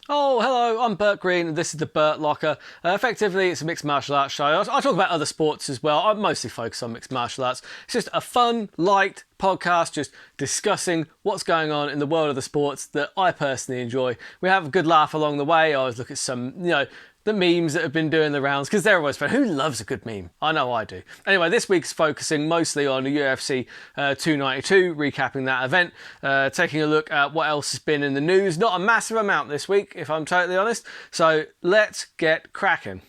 Oh, hello, I'm Burt Green, and this is the Burt Locker. Effectively, it's a mixed martial arts show. I talk about other sports as well. I mostly focus on mixed martial arts. It's just a fun, light podcast, just discussing what's going on in the world of the sports that I personally enjoy. We have a good laugh along the way. I always look at some, the memes that have been doing the rounds, because they're always fun. Who loves a good meme? I know I do. Anyway, this week's focusing mostly on the UFC 292, recapping that event, taking a look at what else has been in the news. Not a massive amount this week, if I'm totally honest. So let's get cracking.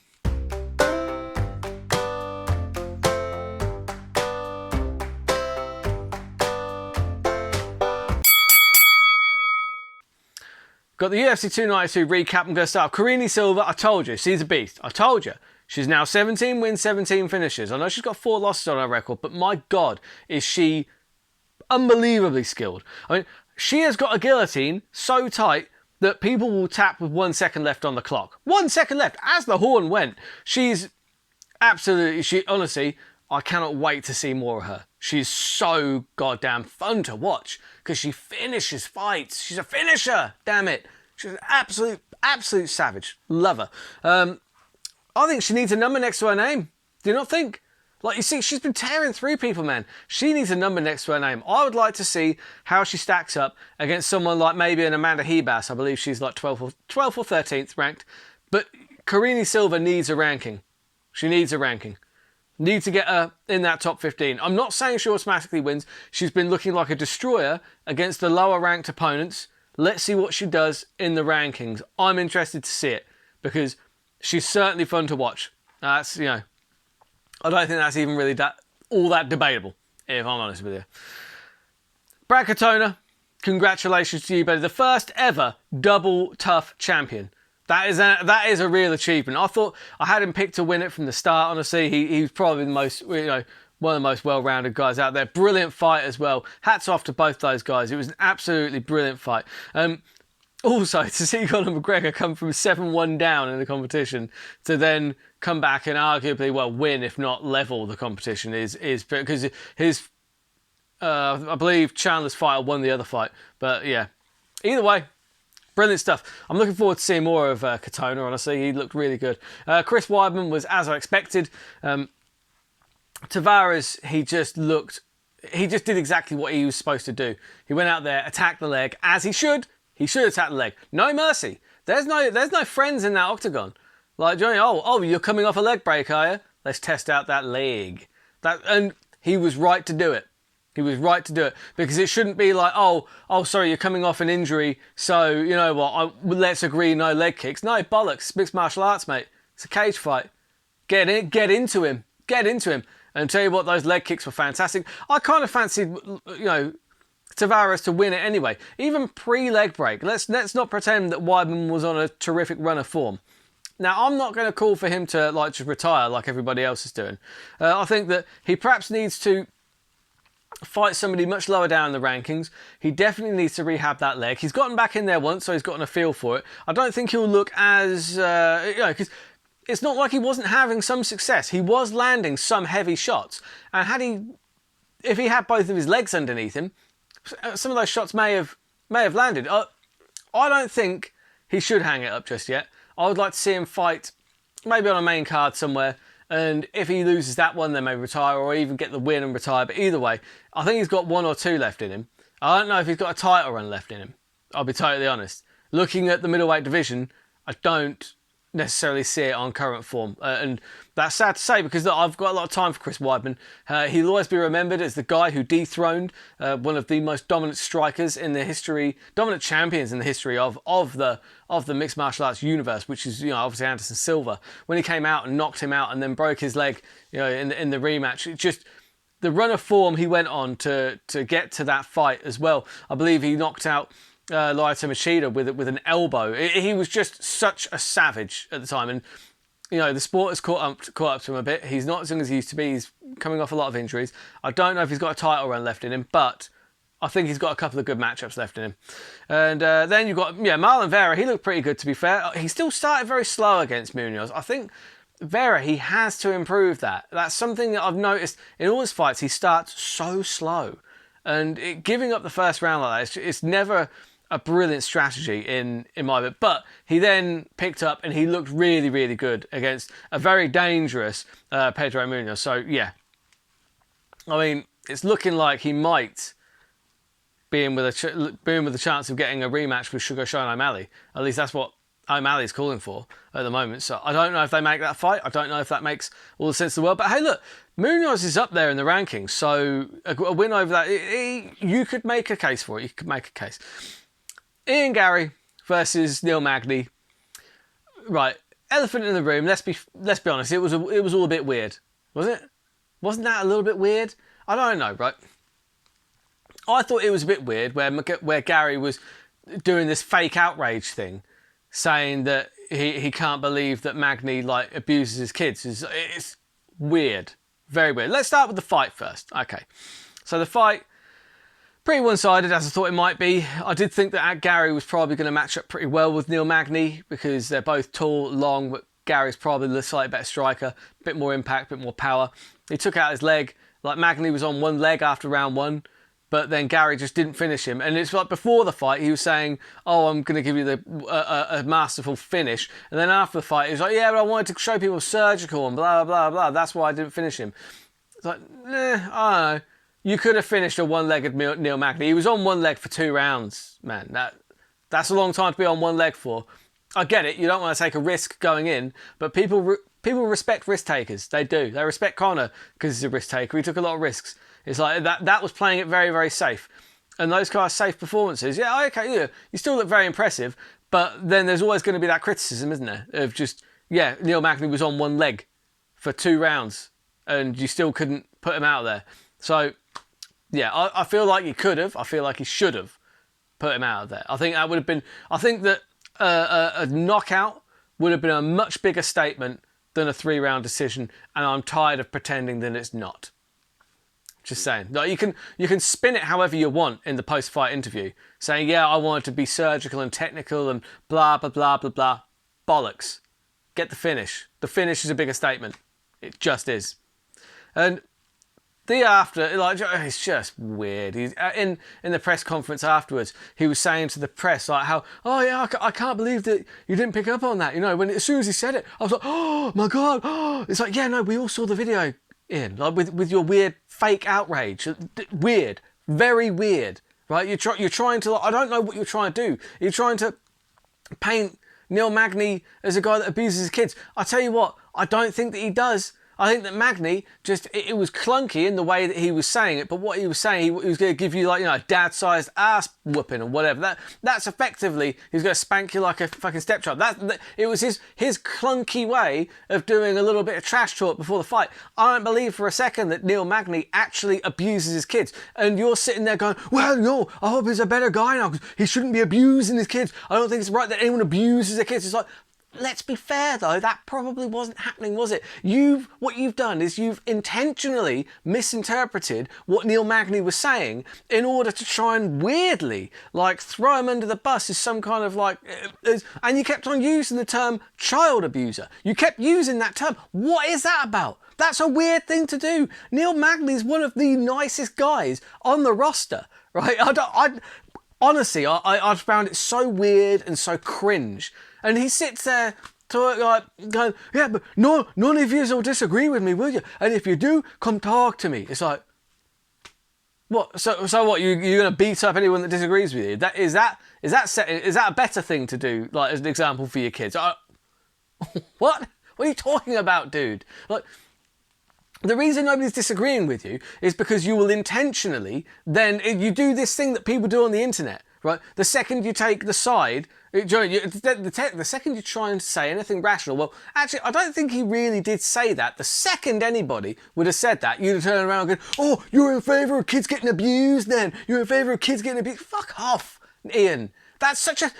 Got the UFC 292 recap. I'm going to start. Karine Silva, I told you, she's a beast. I told you. She's now 17 wins, 17 finishes. I know she's got 4 losses on her record, but my God, is she unbelievably skilled. I mean, she has got a guillotine so tight that people will tap with 1 second left on the clock. 1 second left, as the horn went. She's absolutely, honestly, I cannot wait to see more of her. She's so goddamn fun to watch because she finishes fights. She's a finisher, damn it. She's an absolute savage. Love her. I think she needs a number next to her name. Do you not think? Like, you see, she's been tearing through people, man. She needs a number next to her name. I would like to see how she stacks up against someone like maybe an Amanda Hebas. I believe she's like 12th or 13th ranked. But Karine Silva needs a ranking. She needs a ranking. Need to get her in that top 15. I'm not saying she automatically wins. She's been looking like a destroyer against the lower ranked opponents. Let's see what she does in the rankings. I'm interested to see it because she's certainly fun to watch. That's, I don't think that's even really all that debatable, if I'm honest with you. Brad Katona, congratulations to you, buddy. The first ever double tough champion. That is a real achievement. I thought I had him picked to win it from the start. Honestly, he was probably the most, one of the most well-rounded guys out there. Brilliant fight as well. Hats off to both those guys. It was an absolutely brilliant fight. Also, to see Conor McGregor come from 7-1 down in the competition to then come back and arguably, win, if not level the competition is because his, I believe Chandler's fighter won the other fight. But yeah, either way, brilliant stuff. I'm looking forward to seeing more of Katona, honestly. He looked really good. Chris Weidman was as I expected. Tavares, he just did exactly what he was supposed to do. He went out there, attacked the leg, as he should. He should attack the leg. No mercy. There's no friends in that octagon. Like, Johnny, you're coming off a leg break, are you? Let's test out that leg. And he was right to do it. He was right to do it because it shouldn't be like, sorry, you're coming off an injury, so you know what? Let's agree, no leg kicks. No bollocks. It's mixed martial arts, mate. It's a cage fight. Get into him. And tell you what, those leg kicks were fantastic. I kind of fancied, Tavares to win it anyway. Even pre-leg break. Let's not pretend that Weidman was on a terrific run of form. Now, I'm not going to call for him to just retire like everybody else is doing. I think that he perhaps needs to fight somebody much lower down in the rankings. He definitely needs to rehab that leg. He's gotten back in there once, so he's gotten a feel for it. I don't think he'll look as, because it's not like he wasn't having some success. He was landing some heavy shots. And if he had both of his legs underneath him, some of those shots may have landed. I don't think he should hang it up just yet. I would like to see him fight maybe on a main card somewhere. And if he loses that one, then maybe retire or even get the win and retire. But either way, I think he's got 1 or 2 left in him. I don't know if he's got a title run left in him. I'll be totally honest. Looking at the middleweight division, I don't necessarily see it on current form. And that's sad to say because look, I've got a lot of time for Chris Weidman. He'll always be remembered as the guy who dethroned one of the most dominant strikers in the history, dominant champions in the history of the mixed martial arts universe, which is obviously Anderson Silva. When he came out and knocked him out and then broke his leg, in the rematch, it just the run of form he went on to get to that fight as well. I believe he knocked out Lyoto Machida with an elbow. He was just such a savage at the time, and the sport has caught up to him a bit. He's not as young as he used to be. He's coming off a lot of injuries. I don't know if he's got a title run left in him, but I think he's got a couple of good matchups left in him. And then you've got Marlon Vera. He looked pretty good, to be fair. He still started very slow against Munoz. I think Vera, he has to improve that. That's something that I've noticed in all his fights. He starts so slow, and giving up the first round like that, it's never a brilliant strategy in my bit. But he then picked up and he looked really, really good against a very dangerous Pedro Munoz. So, yeah. I mean, it's looking like he might be in with a chance of getting a rematch with Sugar Shane O'Malley. At least that's what O'Malley's calling for at the moment. So I don't know if they make that fight. I don't know if that makes all the sense in the world. But hey, look, Munoz is up there in the rankings. So a win over that, you could make a case for it. You could make a case. Ian Gary versus Neil Magny. Right, elephant in the room. Let's be honest. It was all a bit weird, was it? Wasn't that a little bit weird? I don't know, right? I thought it was a bit weird where Gary was doing this fake outrage thing, saying that he can't believe that Magny like abuses his kids. It's weird, very weird. Let's start with the fight first. Okay, so the fight, pretty one-sided as I thought it might be. I did think that Gary was probably going to match up pretty well with Neil Magny because they're both tall, long, but Gary's probably the slightly better striker, a bit more impact, a bit more power. He took out his leg. Like Magny was on one leg after round one, but then Gary just didn't finish him. And it's like before the fight, he was saying, "Oh, I'm going to give you a masterful finish." And then after the fight, he was like, "Yeah, but I wanted to show people surgical and blah, blah, blah. That's why I didn't finish him." It's like, I don't know. You could have finished a one-legged Neil Magny. He was on one leg for 2 rounds, man. That's a long time to be on one leg for. I get it. You don't want to take a risk going in, but people respect risk takers. They do. They respect Conor because he's a risk taker. He took a lot of risks. It's like that was playing it very, very safe. And those kind of safe performances, yeah, okay, yeah, you still look very impressive, but then there's always going to be that criticism, isn't there? Of just, yeah, Neil Magny was on one leg for 2 rounds and you still couldn't put him out there. So, yeah, I feel like he could have. I feel like he should have put him out of there. I think that would have been, I think that a knockout would have been a much bigger statement than a 3-round decision, and I'm tired of pretending that it's not. Just saying. Like you can spin it however you want in the post-fight interview, saying, yeah, I want it to be surgical and technical and blah, blah, blah, blah, blah. Bollocks. Get the finish. The finish is a bigger statement. It just is. And the after, like, it's just weird. He's in the press conference afterwards, he was saying to the press, like, how, oh yeah, I can't believe that you didn't pick up on that. You know, when as soon as he said it, I was like, oh my God. Oh. It's like, yeah, no, we all saw the video, Ian, like with your weird fake outrage. Weird, very weird, right? You're trying to, I don't know what you're trying to do. You're trying to paint Neil Magny as a guy that abuses his kids. I tell you what, I don't think that he does. I think that Magny just, it was clunky in the way that he was saying it, but what he was saying, he was going to give you like, you know, a dad-sized ass whooping or whatever. That's effectively, he's going to spank you like a fucking stepchild. It was his clunky way of doing a little bit of trash talk before the fight. I don't believe for a second that Neil Magny actually abuses his kids. And you're sitting there going, well, no, I hope he's a better guy now because he shouldn't be abusing his kids. I don't think it's right that anyone abuses their kids. It's like, let's be fair though, that probably wasn't happening, was it? What you've done is you've intentionally misinterpreted what Neil Magny was saying in order to try and weirdly, like, throw him under the bus as some kind of like, and you kept on using the term child abuser. You kept using that term. What is that about? That's a weird thing to do. Neil Magny is one of the nicest guys on the roster, right? Honestly, I found it so weird and so cringe. And he sits there going, yeah, but none of you will disagree with me, will you? And if you do, come talk to me. It's like, what? So what? You're going to beat up anyone that disagrees with you? Is that a better thing to do? Like as an example for your kids? What? What are you talking about, dude? Like, the reason nobody's disagreeing with you is because you will intentionally you do this thing that people do on the internet, right? The second you take the side, the second you try and say anything rational, well, actually, I don't think he really did say that. The second anybody would have said that, you'd have turned around and gone, oh, you're in favour of kids getting abused then. You're in favour of kids getting abused. Fuck off, Ian. That's such a,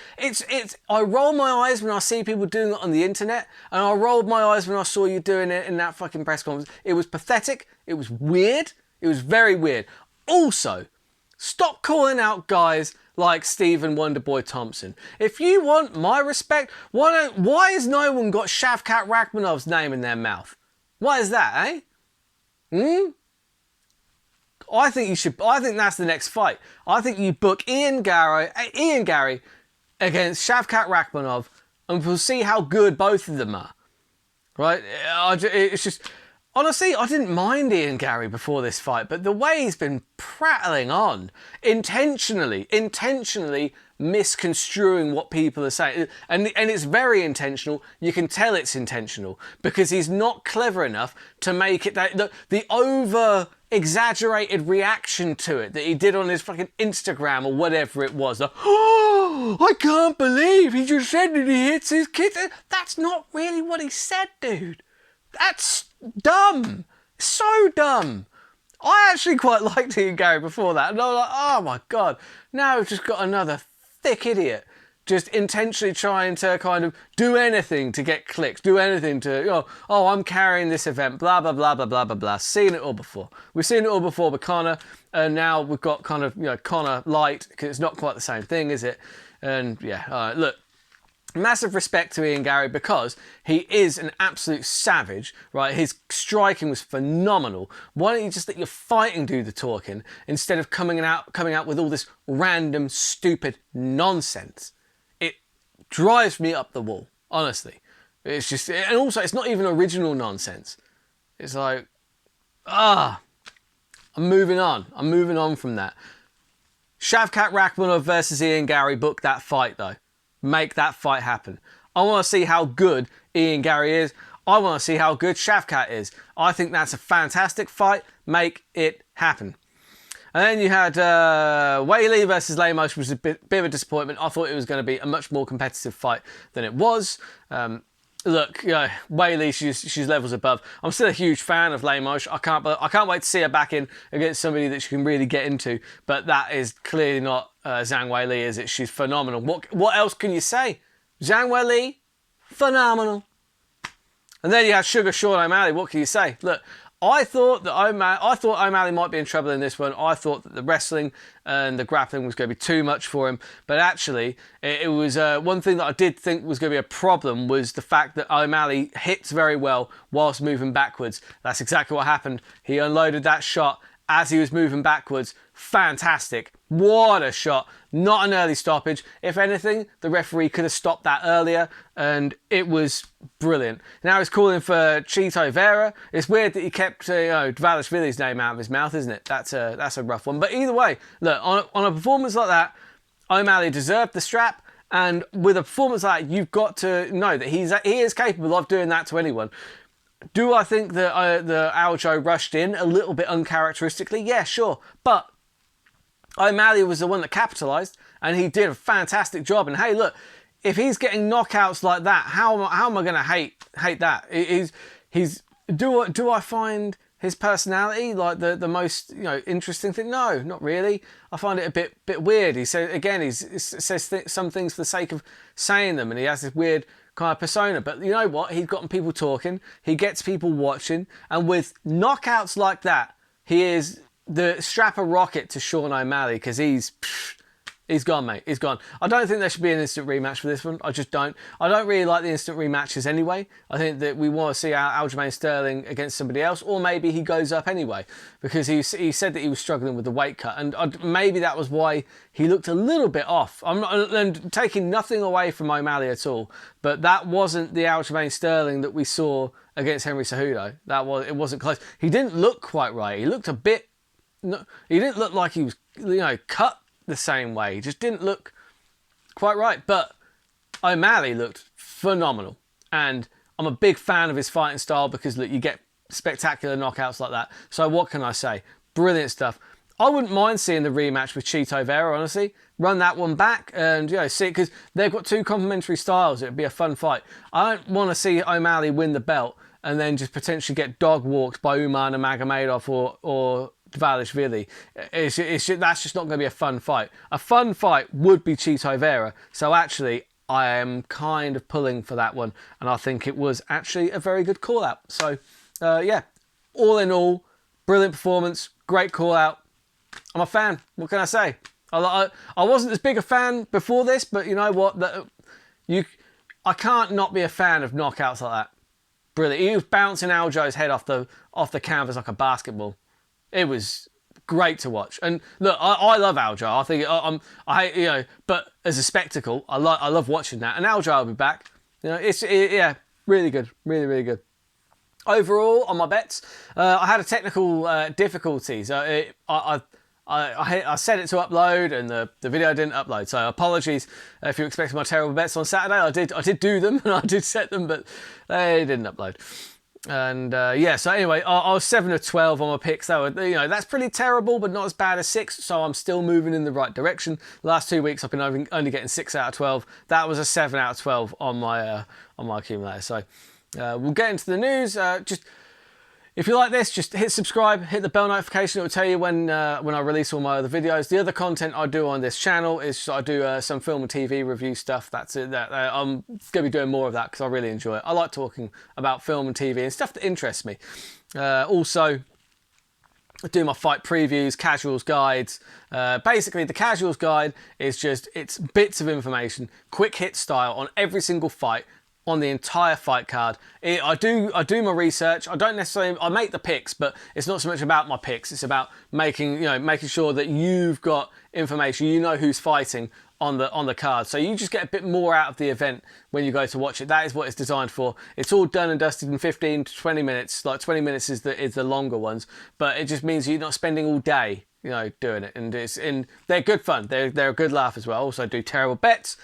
I roll my eyes when I see people doing it on the internet, and I rolled my eyes when I saw you doing it in that fucking press conference. It was pathetic. It was weird. It was very weird. Also, stop calling out guys like Stephen Wonderboy Thompson. If you want my respect, why has no one got Shavkat Rakhmanov's name in their mouth? Why is that, eh? I think you should. I think that's the next fight. I think you book Ian Gary against Shavkat Rakhmonov, and we'll see how good both of them are. Right? It's just, honestly, I didn't mind Ian Gary before this fight, but the way he's been prattling on, intentionally misconstruing what people are saying, and it's very intentional. You can tell it's intentional because he's not clever enough to make it that the over exaggerated reaction to it that he did on his fucking Instagram or whatever it was. Oh, I can't believe he just said that he hits his kids. That's not really what he said, dude. That's dumb. So dumb. I actually quite liked Ian Gary before that, and I was like, oh my god, now we've just got another thick idiot just intentionally trying to kind of do anything to get clicks, do anything to, oh, I'm carrying this event, blah, blah, blah, blah, blah, blah, blah. Seen it all before. We've seen it all before with Conor, and now we've got kind of, Conor light, because it's not quite the same thing, is it? And yeah, look, massive respect to Ian Gary because he is an absolute savage, right? His striking was phenomenal. Why don't you just let your fighting do the talking instead of coming out with all this random, stupid nonsense? It drives me up the wall, honestly. It's just, and also it's not even original nonsense. It's like, I'm moving on. I'm moving on from that. Shavkat Rakhmonov versus Ian Gary, book that fight though. Make that fight happen. I want to see how good Ian Gary is. I want to see how good Shavkat is. I think that's a fantastic fight. Make it happen. And then you had Weili versus Lemos, which was a bit of a disappointment. I thought it was going to be a much more competitive fight than it was. Look, Weili, she's levels above. I'm still a huge fan of Lemos. I can't wait to see her back in against somebody that she can really get into. But that is clearly not Zhang Weili, is it? She's phenomenal. What else can you say? Zhang Weili, phenomenal. And then you have Sugar Sean O'Malley. What can you say? Look, I thought O'Malley might be in trouble in this one. I thought that the wrestling and the grappling was going to be too much for him. But actually, it was one thing that I did think was going to be a problem was the fact that O'Malley hits very well whilst moving backwards. That's exactly what happened. He unloaded that shot as he was moving backwards. Fantastic. What a shot. Not an early stoppage. If anything, the referee could have stopped that earlier, and it was brilliant. Now he's calling for Chito Vera. It's weird that he kept Dvalishvili's name out of his mouth, isn't it? That's a rough one. But either way, look, on a performance like that, O'Malley deserved the strap, and with a performance like that, you've got to know that he is capable of doing that to anyone. Do I think that the Aljo rushed in a little bit uncharacteristically? Yeah, sure. But O'Malley was the one that capitalised, and he did a fantastic job. And hey, look, if he's getting knockouts like that, how am I going to hate that? Do I find his personality like the most interesting thing? No, not really. I find it a bit weird. He says some things for the sake of saying them, and he has this weird kind of persona. But you know what? He's gotten people talking. He gets people watching, and with knockouts like that, he is the strap a rocket to Sean O'Malley because he's gone, mate. He's gone. I don't think there should be an instant rematch for this one. I just don't. I don't really like the instant rematches anyway. I think that we want to see Aljamain Sterling against somebody else, or maybe he goes up anyway because he said that he was struggling with the weight cut, and maybe that was why he looked a little bit off. I'm not taking nothing away from O'Malley at all, but that wasn't the Aljamain Sterling that we saw against Henry Cejudo. It wasn't close. He didn't look quite right. He looked a bit. No, he didn't look like he was cut the same way. He just didn't look quite right. But O'Malley looked phenomenal, and I'm a big fan of his fighting style because look, you get spectacular knockouts like that. So what can I say? Brilliant stuff. I wouldn't mind seeing the rematch with Chito Vera, honestly. Run that one back and see it, because they've got two complementary styles. It'd be a fun fight. I don't want to see O'Malley win the belt and then just potentially get dog walked by Umar Nurmagomedov or Dvalishvili. That's just not going to be a fun fight. A fun fight would be Chito Vera. So actually, I am kind of pulling for that one, and I think it was actually a very good call out. So yeah, all in all, brilliant performance, great call out. I'm a fan. What can I say? I wasn't as big a fan before this, but you know what? I can't not be a fan of knockouts like that. Brilliant. He was bouncing Aljo's head off the canvas like a basketball. It was great to watch. And look, I love Aljo. I think but as a spectacle, I love watching that. And Aljo will be back. Yeah, really good, really good. Overall, on my bets, I had a technical difficulties. I set it to upload and the video didn't upload. So apologies if you expected my terrible bets on Saturday. I did do them and I did set them, but they didn't upload. And so anyway, I was 7 of 12 on my picks. That's pretty terrible, but not as bad as 6. So I'm still moving in the right direction. Last 2 weeks, I've been only getting 6 out of 12. That was a 7 out of 12 on my accumulator. So we'll get into the news. If you like this, just hit subscribe, hit the bell notification. It will tell you when I release all my other videos. The other content I do on this channel is I do some film and TV review stuff. That's it. I'm going to be doing more of that because I really enjoy it. I like talking about film and TV and stuff that interests me. Also, I do my fight previews, casuals guides. Basically, the casuals guide is it's bits of information, quick hit style on every single fight, on the entire fight card. I do my research. I make the picks, but it's not so much about my picks. It's about making sure that you've got information. You know who's fighting on the card, so you just get a bit more out of the event when you go to watch it. That is what it's designed for. It's all done and dusted in 15 to 20 minutes. Like 20 minutes is the longer ones, but it just means you're not spending all day doing it. And they're good fun. They're a good laugh as well. Also, I do terrible bets.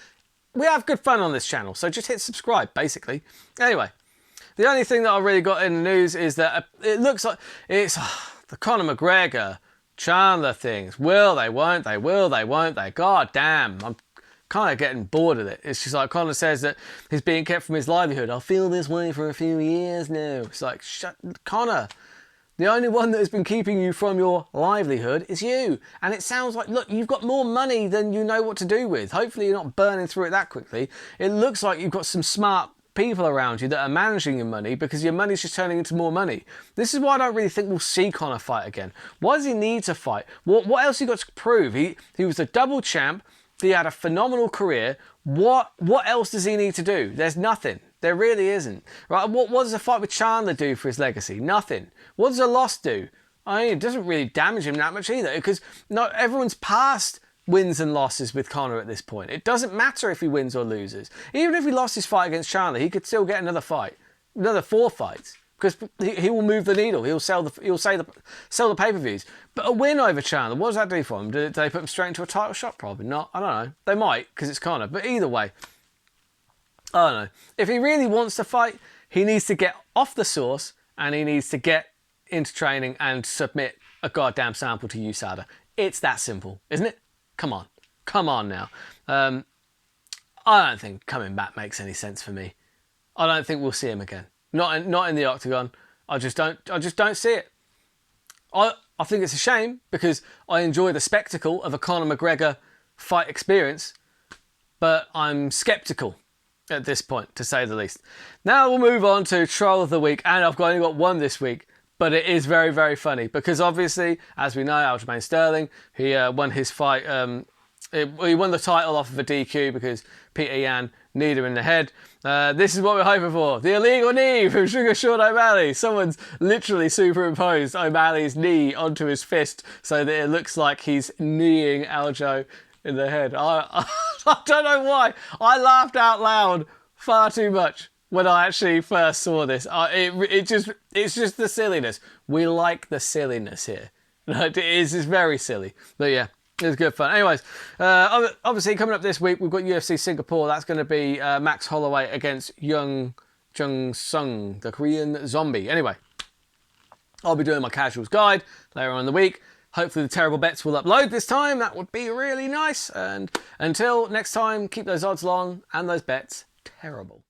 We have good fun on this channel, so just hit subscribe, basically. Anyway, the only thing that I really got in the news is that it looks like it's the Conor McGregor, Chandler things. Will they, won't they, will they, won't they? God damn, I'm kind of getting bored of it. It's just like Conor says that he's being kept from his livelihood. I'll feel this way for a few years now. It's like, shut, Conor. The only one that has been keeping you from your livelihood is you. And it sounds like, look, you've got more money than you know what to do with. Hopefully you're not burning through it that quickly. It looks like you've got some smart people around you that are managing your money because your money's just turning into more money. This is why I don't really think we'll see Conor fight again. Why does he need to fight? What else he got to prove? He was a double champ. He had a phenomenal career. What else does he need to do? There's nothing. There really isn't. Right? What does a fight with Chandler do for his legacy? Nothing. What does a loss do? I mean, it doesn't really damage him that much either, because everyone's past wins and losses with Conor at this point. It doesn't matter if he wins or loses. Even if he lost his fight against Chandler, he could still get another fight, another 4 fights, because he will move the needle. He'll sell the pay-per-views. But a win over Chandler, what does that do for him? Do they put him straight into a title shot? Probably not. I don't know. They might, because it's Conor. But either way, I don't know. If he really wants to fight, he needs to get off the sauce and he needs to get into training and submit a goddamn sample to USADA. It's that simple, isn't it? Come on. Come on now. I don't think coming back makes any sense for me. I don't think we'll see him again. Not in the octagon. I just don't see it. I think it's a shame because I enjoy the spectacle of a Conor McGregor fight experience, but I'm skeptical at this point, to say the least. Now we'll move on to Troll of the Week, and I've only got one this week, but it is very, very funny because obviously, as we know, Aljamain Sterling, he won his fight. He won the title off of a DQ because Peter Yan kneed him in the head. This is what we're hoping for. The illegal knee from Sugar Sean O'Malley. Someone's literally superimposed O'Malley's knee onto his fist so that it looks like he's kneeing Aljo in the head. I don't know why. I laughed out loud far too much when I actually first saw this. It's just the silliness. We like the silliness here. It's very silly. But yeah, it's good fun. Anyways, obviously coming up this week, we've got UFC Singapore. That's going to be Max Holloway against Jung Sung, the Korean zombie. Anyway, I'll be doing my casuals guide later on in the week. Hopefully the terrible bets will upload this time. That would be really nice. And until next time, keep those odds long and those bets terrible.